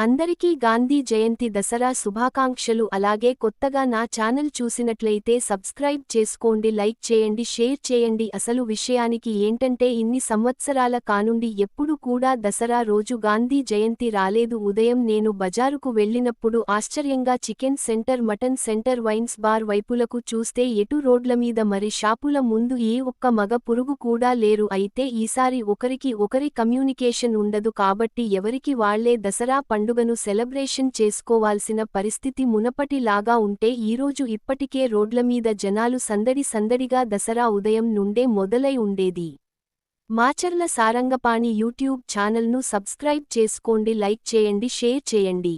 అందరికీ గాంధీ జయంతి దసరా శుభాకాంక్షలు. అలాగే కొత్తగా నా ఛానల్ చూసినట్లయితే సబ్స్క్రైబ్ చేసుకోండి, లైక్ చేయండి, షేర్ చేయండి. అసలు విషయానికి ఏంటంటే ఇన్ని సంవత్సరాల కానుండి ఎప్పుడు కూడా దసరా రోజు గాంధీ జయంతి రాలేదు. ఉదయం నేను బజారుకు వెళ్ళినప్పుడు ఆశ్చర్యంగా chicken centre, mutton centre, wines bar వైపులకు చూస్తే ఎటు రోడ్లమీద మరి షాపుల ముందు ఏ ఒక్క మగ పురుగు కూడా లేరు. అయితే ఈసారి ఒకరికి ఒకరి కమ్యూనికేషన్ ఉండదు కాబట్టి ఎవరికి వాళ్లే దసరా పండుగను సెలబ్రేషన్ చేసుకోవాల్సిన పరిస్థితి. మునపటి లాగా ఉంటే ఈరోజు ఇప్పటికే రోడ్లమీద జనాలు సందడిగా దసరా ఉదయం నుండే మొదలై ఉండేది. మాచర్ల సారంగపాణి యూట్యూబ్ ఛానల్ను సబ్స్క్రైబ్ చేసుకోండి, లైక్ చేయండి, షేర్ చేయండి.